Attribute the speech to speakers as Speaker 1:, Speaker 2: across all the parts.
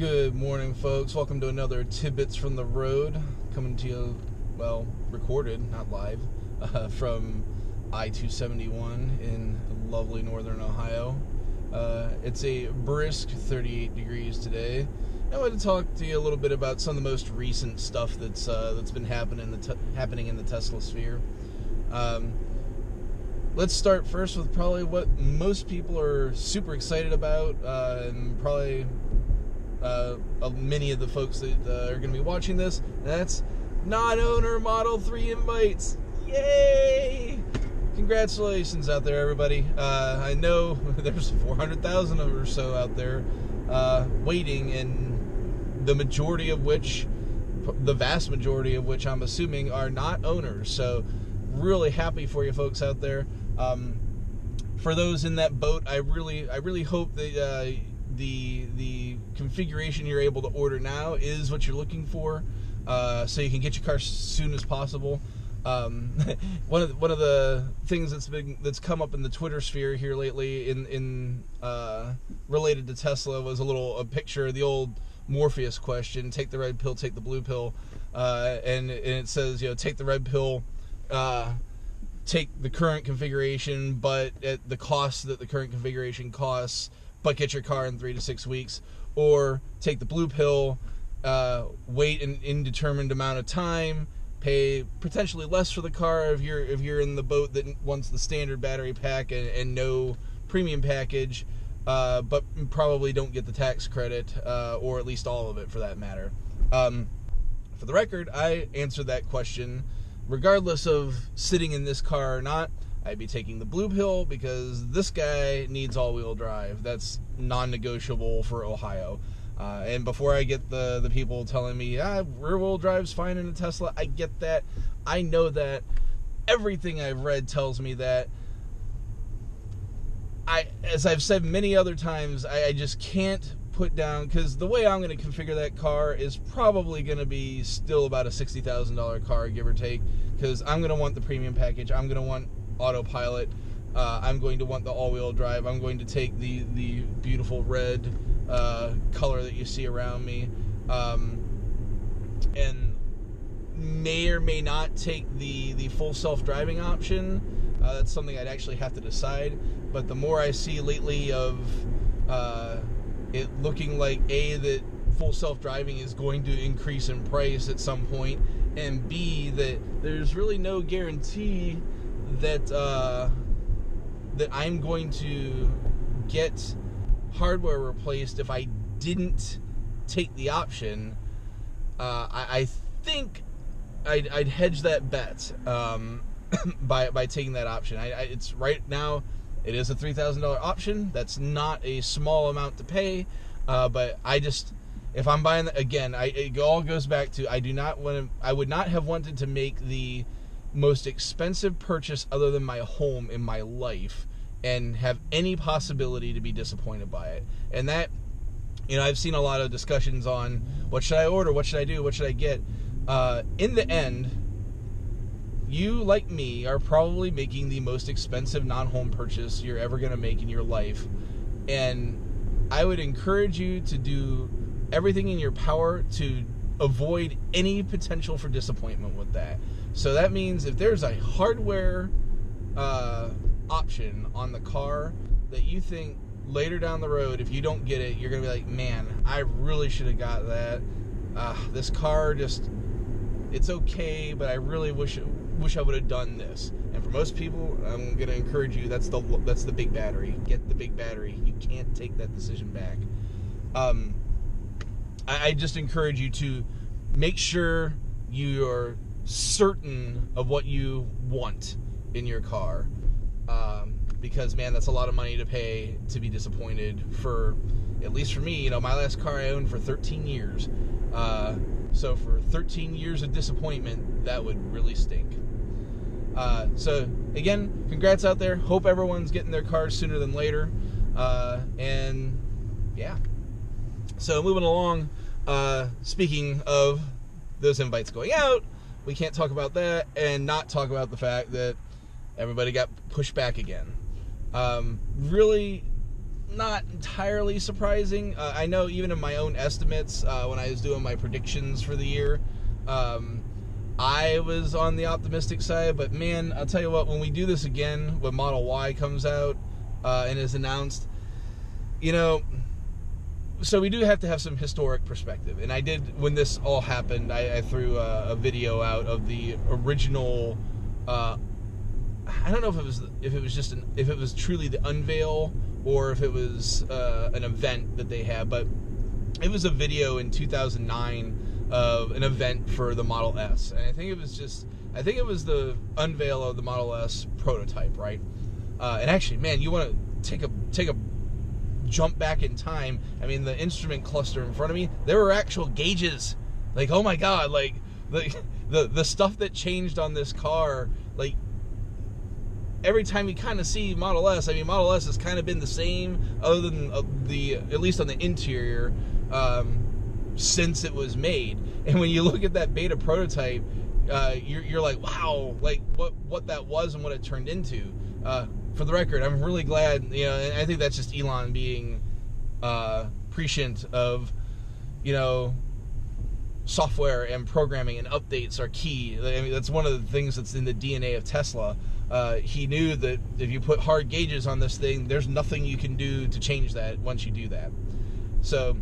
Speaker 1: Good morning, folks. Welcome to another Tidbits from the Road, coming to you, well, recorded, not live, from I-271 in lovely northern Ohio. It's a brisk 38 degrees today. I wanted to talk to you a little bit about some of the most recent stuff that's been happening in the Tesla sphere. Let's start first with probably what most people are super excited about, and probably many of the folks that are going to be watching this. That's non-owner Model 3 invites. Yay! Congratulations out there, everybody. I know there's 400,000 or so out there waiting, and the vast majority of which I'm assuming are not owners. So really happy for you folks out there. For those in that boat, I really hope that the configuration you're able to order now is what you're looking for, so you can get your car as soon as possible. One of the things that's come up in the Twitter sphere here lately in related to Tesla was a picture of the old Morpheus question: take the red pill, take the blue pill, and it says, take the red pill, take the current configuration, but at the cost that the current configuration costs, but get your car in 3 to 6 weeks, or take the blue pill, wait an indeterminate amount of time, pay potentially less for the car if you're in the boat that wants the standard battery pack and no premium package, but probably don't get the tax credit, or at least all of it for that matter. For the record, I answered that question regardless of sitting in this car or not. I'd be taking the blue pill because this guy needs all-wheel drive. That's non-negotiable for Ohio. And before I get the people telling me, rear-wheel drive's fine in a Tesla, I get that. I know that. Everything I've read tells me that. As I've said many other times, I just can't put down, because the way I'm going to configure that car is probably going to be still about a $60,000 car, give or take, because I'm going to want the premium package. I'm going to want Autopilot. I'm going to want the all-wheel drive. I'm going to take the beautiful red color that you see around me, and may or may not take the full self-driving option. That's something I'd actually have to decide. But the more I see lately of it looking like that full self-driving is going to increase in price at some point, and B, that there's really no guarantee that that I'm going to get hardware replaced if I didn't take the option. I think I'd hedge that bet by taking that option. It's right now, it is a $3,000 option. That's not a small amount to pay, but if I'm buying that, again, it all goes back to I would not have wanted to make the most expensive purchase other than my home in my life and have any possibility to be disappointed by it. And that, I've seen a lot of discussions on what should I order, what should I do, what should I get. In the end, you, like me, are probably making the most expensive non-home purchase you're ever going to make in your life. And I would encourage you to do everything in your power to avoid any potential for disappointment with that. So that means if there's a hardware option on the car that you think later down the road, if you don't get it, you're going to be like, man, I really should have got that. This car it's okay, but I really wish I would have done this. And for most people, I'm going to encourage you, that's the big battery. Get the big battery. You can't take that decision back. I just encourage you to make sure you're certain of what you want in your car, because, man, that's a lot of money to pay to be disappointed. For, at least for me, my last car I owned for 13 years. So for 13 years of disappointment, that would really stink. So again, congrats out there. Hope everyone's getting their cars sooner than later. And yeah. So moving along, speaking of those invites going out, we can't talk about that and not talk about the fact that everybody got pushed back again. Really not entirely surprising. I know even in my own estimates, when I was doing my predictions for the year, I was on the optimistic side, but man, I'll tell you what, when we do this again, when Model Y comes out and is announced, you know, so we do have to have some historic perspective. And I did, when this all happened, I threw a video out of the original, I don't know if it was truly the unveil or if it was an event that they had, but it was a video in 2009 of an event for the Model S, and I think it was the unveil of the Model S prototype, right? And actually, man, you want to take a jump back in time. I mean, the instrument cluster in front of me, there were actual gauges. Like, oh my god, like the stuff that changed on this car, like every time you kind of see Model S, I mean, Model S has kind of been the same, other than at least on the interior, since it was made. And when you look at that beta prototype, you're like, wow, like what that was and what it turned into. For the record, I'm really glad, you know, and I think that's just Elon being prescient of, you know, software and programming and updates are key. I mean, that's one of the things that's in the DNA of Tesla. He knew that if you put hard gauges on this thing, there's nothing you can do to change that once you do that. So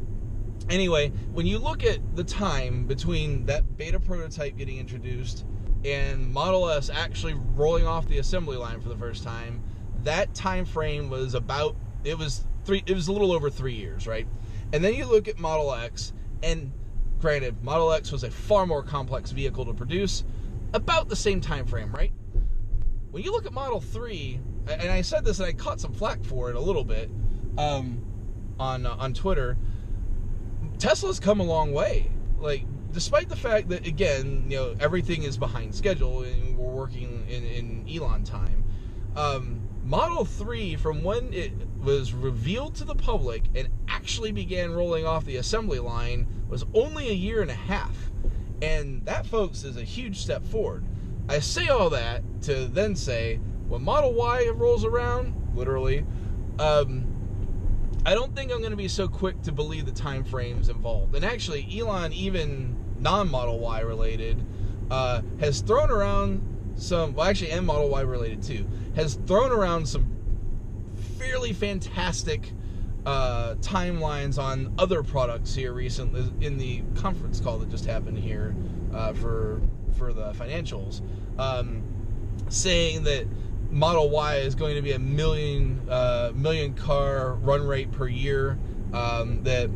Speaker 1: anyway, when you look at the time between that beta prototype getting introduced and Model S actually rolling off the assembly line for the first time, that time frame was about, it was a little over 3 years, right? And then you look at Model X, and granted, Model X was a far more complex vehicle to produce, about the same time frame, right? When you look at Model 3, and I said this and I caught some flack for it a little bit on Twitter, Tesla's come a long way. Like, despite the fact that, again, you know, everything is behind schedule and we're working in Elon time, Model 3, from when it was revealed to the public and actually began rolling off the assembly line, was only a year and a half. And that, folks, is a huge step forward. I say all that to then say, when Model Y rolls around, literally, I don't think I'm going to be so quick to believe the time frames involved. And actually, Elon, even non-Model Y related, has thrown around some, well, actually, and Model Y related too, has thrown around some fairly fantastic timelines on other products here recently in the conference call that just happened here for the financials, saying that Model Y is going to be a million car run rate per year. That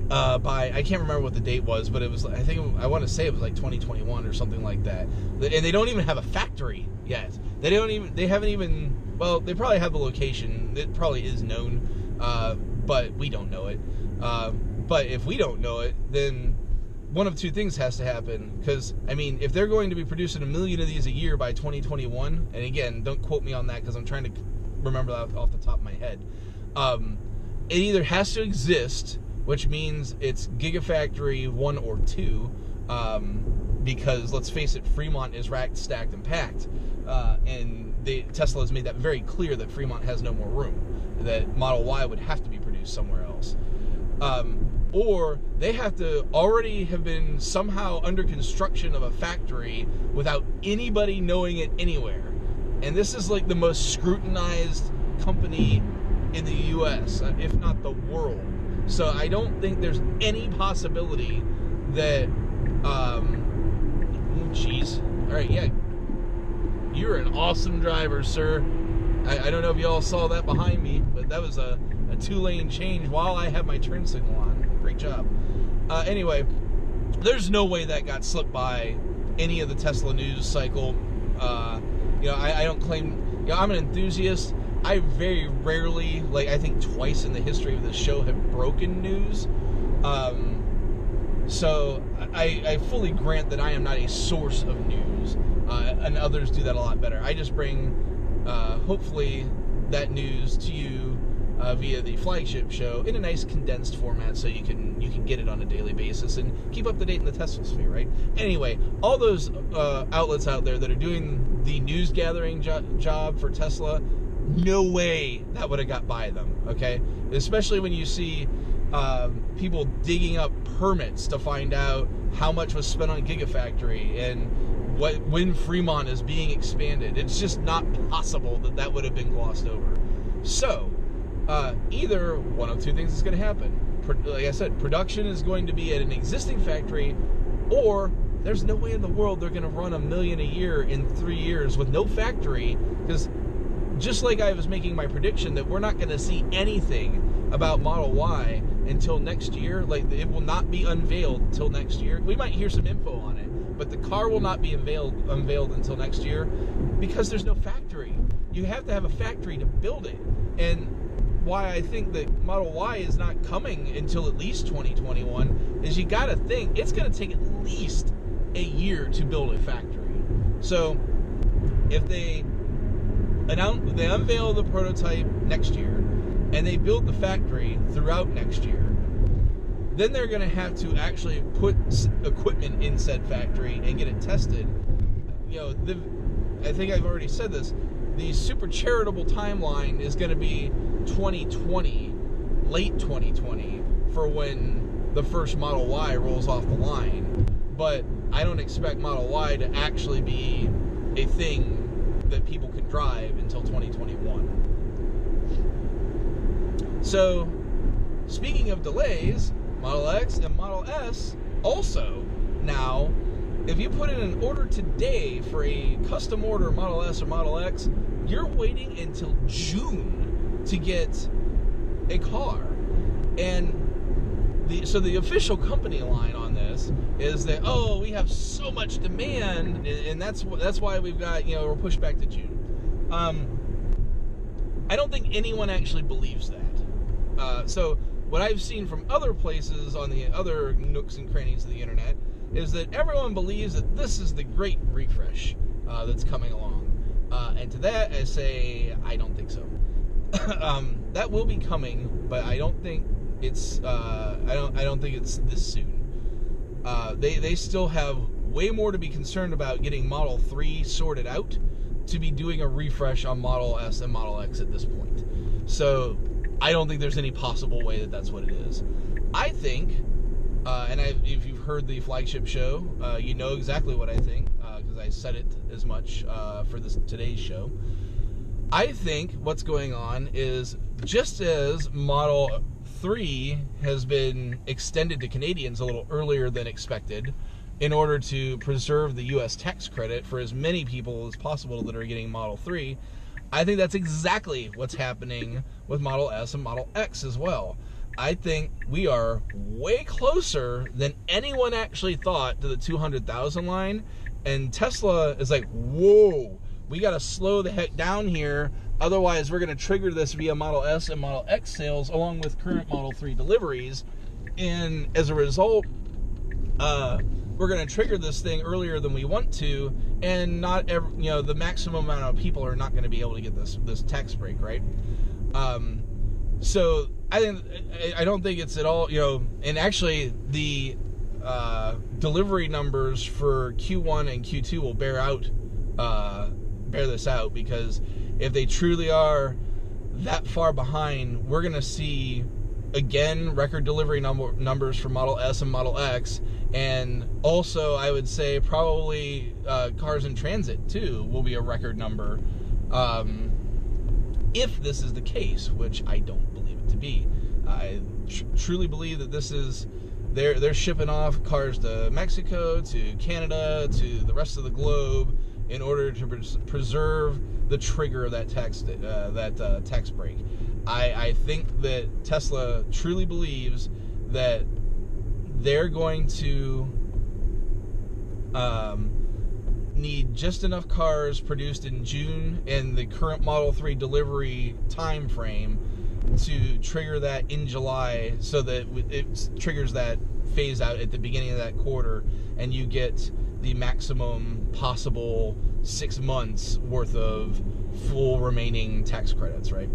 Speaker 1: by, I can't remember what the date was, but it was, I want to say it was like 2021 or something like that. And they don't even have a factory yet. They haven't even, well, they probably have a location. It probably is known, but we don't know it. But if we don't know it, then one of two things has to happen. Because, I mean, if they're going to be producing 1 million of these a year by 2021, and again, don't quote me on that because I'm trying to remember that off the top of my head, it either has to exist, which means it's Gigafactory 1 or 2, because, let's face it, Fremont is racked, stacked, and packed, and Tesla has made that very clear that Fremont has no more room, that Model Y would have to be produced somewhere else. Or they have to already have been somehow under construction of a factory without anybody knowing it anywhere. And this is like the most scrutinized company in the US, if not the world. So I don't think there's any possibility that, jeez. All right, yeah. You're an awesome driver, sir. I don't know if you all saw that behind me, but that was a 2-lane change while I have my turn signal on. Great job. Anyway, there's no way that got slipped by any of the Tesla news cycle. You know, I don't claim, you know, I'm an enthusiast. I very rarely, like I think twice in the history of this show, have broken news. So I fully grant that I am not a source of news, and others do that a lot better. I just bring, hopefully, that news to you via the flagship show in a nice condensed format, so you can get it on a daily basis and keep up to date in the Tesla sphere, right? Anyway, all those outlets out there that are doing the news gathering job for Tesla, no way that would have got by them, okay? Especially when you see people digging up permits to find out how much was spent on Gigafactory and when Fremont is being expanded. It's just not possible that that would have been glossed over. So, either one of two things is going to happen. Like I said, production is going to be at an existing factory, or there's no way in the world they're going to run 1 million a year in 3 years with no factory, because just like I was making my prediction that we're not going to see anything about Model Y until next year, like it will not be unveiled until next year. We might hear some info on it, but the car will not be unveiled until next year because there's no factory. You have to have a factory to build it. And why I think that Model Y is not coming until at least 2021 is you got to think it's going to take at least a year to build a factory. So if they unveil the prototype next year and they build the factory throughout next year, then they're going to have to actually put equipment in said factory and get it tested. You know, I think I've already said this. The super charitable timeline is going to be 2020, late 2020, for when the first Model Y rolls off the line. But I don't expect Model Y to actually be a thing that people can drive until 2021. So, speaking of delays, Model X and Model S also now, if you put in an order today for a custom order Model S or Model X, you're waiting until June to get a car. And so the official company line on this is that, oh, we have so much demand, and that's why we've got, we're pushed back to June. I don't think anyone actually believes that. So what I've seen from other places on the other nooks and crannies of the internet is that everyone believes that this is the great refresh that's coming along. And to that, I say, I don't think so. That will be coming, but I don't think it's I don't think it's this soon. They still have way more to be concerned about getting Model 3 sorted out to be doing a refresh on Model S and Model X at this point. So I don't think there's any possible way that that's what it is. I think, and if you've heard the flagship show, you know exactly what I think, because I said it as much for today's show. I think what's going on is, just as Model 3 has been extended to Canadians a little earlier than expected in order to preserve the U.S. tax credit for as many people as possible that are getting Model 3, I think that's exactly what's happening with Model S and Model X as well. I think we are way closer than anyone actually thought to the 200,000 line, and Tesla is like, whoa, we got to slow the heck down here, otherwise we're going to trigger this via Model S and Model X sales along with current Model 3 deliveries, and as a result, we're going to trigger this thing earlier than we want to, and not every, the maximum amount of people are not going to be able to get this tax break, right? So I don't think it's at all, and actually the delivery numbers for Q1 and Q2 will bear this out, because if they truly are that far behind, we're going to see again record delivery numbers for Model S and Model X, and also I would say probably cars in transit too will be a record number, if this is the case, which I don't believe it to be. I truly believe that this is they're shipping off cars to Mexico, to Canada, to the rest of the globe in order to preserve the trigger of that tax break. I think that Tesla truly believes that they're going to need just enough cars produced in June and the current Model 3 delivery time frame to trigger that in July, so that it triggers that phase out at the beginning of that quarter, and you get the maximum possible 6 months worth of full remaining tax credits, right?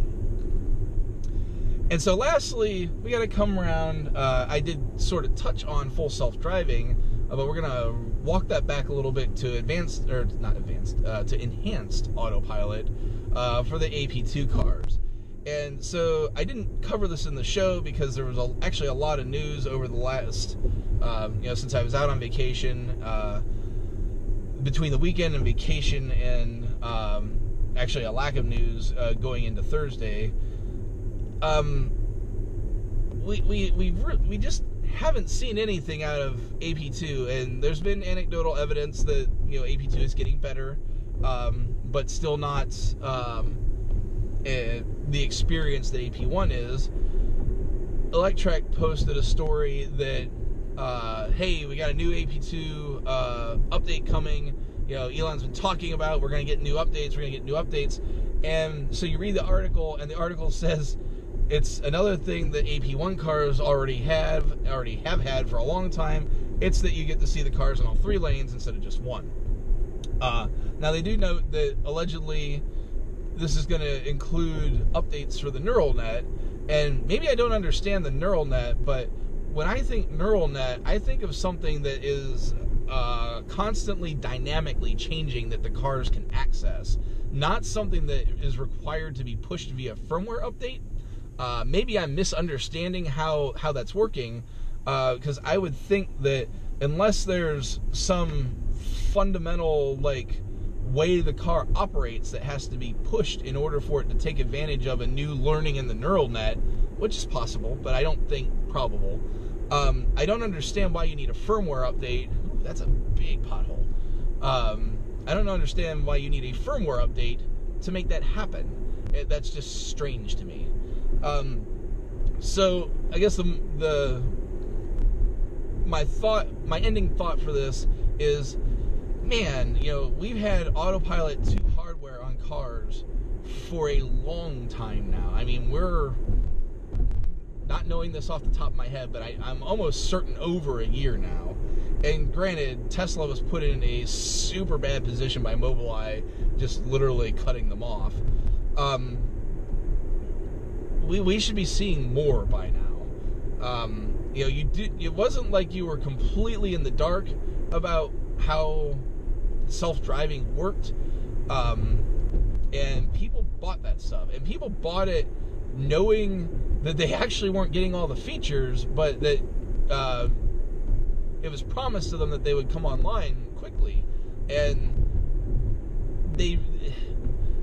Speaker 1: And so lastly, we got to come around, I did sort of touch on full self-driving, but we're going to walk that back a little bit to to enhanced autopilot, for the AP2 cars. And so I didn't cover this in the show because there was actually a lot of news over the last, since I was out on vacation, between the weekend and vacation, and actually a lack of news going into Thursday. We just haven't seen anything out of AP2, and there's been anecdotal evidence that AP2 is getting better, but still not the experience that AP1 is. Electrek posted a story that hey, we got a new AP2 update coming. Elon's been talking about we're going to get new updates. And so you read the article, and the article says it's another thing that AP1 cars already have had for a long time. It's that you get to see the cars in all 3 lanes instead of just 1. Now they do note that allegedly this is going to include updates for the neural net, and maybe I don't understand the neural net, but when I think neural net, I think of something that is constantly dynamically changing that the cars can access, not something that is required to be pushed via firmware update. Maybe I'm misunderstanding how that's working, because I would think that unless there's some fundamental way the car operates that has to be pushed in order for it to take advantage of a new learning in the neural net, which is possible, but I don't think probable. I don't understand why you need a firmware update. Ooh, that's a big pothole. I don't understand why you need a firmware update to make that happen. That's just strange to me. So I guess my ending thought for this is, man, we've had Autopilot 2 hardware on cars for a long time now. I mean, we're not knowing this off the top of my head, but I'm almost certain over a year now. And granted, Tesla was put in a super bad position by Mobileye, just literally cutting them off. We should be seeing more by now. It wasn't like you were completely in the dark about how self-driving worked, and people bought that stuff, and people bought it knowing that they actually weren't getting all the features, but that it was promised to them that they would come online quickly, and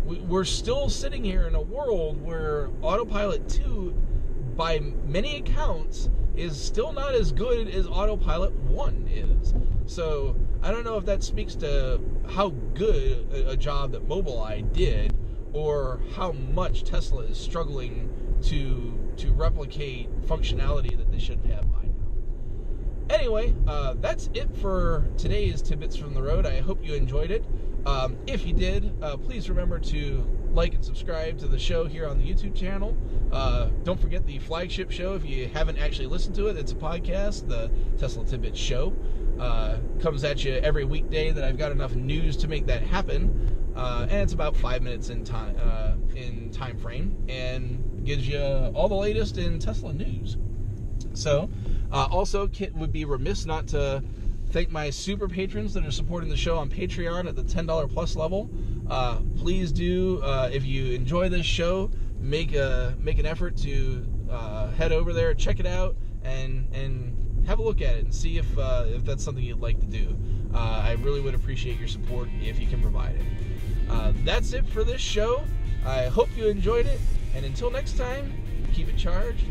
Speaker 1: we're still sitting here in a world where Autopilot 2, by many accounts, is still not as good as Autopilot 1 is. So I don't know if that speaks to how good a job that Mobileye did, or how much Tesla is struggling to replicate functionality that they should have by now. Anyway, that's it for today's Tidbits from the Road. I hope you enjoyed it. If you did, please remember to like and subscribe to the show here on the YouTube channel. Don't forget the flagship show. If you haven't actually listened to it, it's a podcast, the Tesla Tidbits Show. Comes at you every weekday that I've got enough news to make that happen. And it's about 5 minutes in time frame, and gives you all the latest in Tesla news. So, also, Kit would be remiss not to thank my super patrons that are supporting the show on Patreon at the $10 plus level. Please do, if you enjoy this show, make an effort to head over there, check it out, and have a look at it and see if that's something you'd like to do. I really would appreciate your support if you can provide it. That's it for this show. I hope you enjoyed it, and until next time, keep it charged.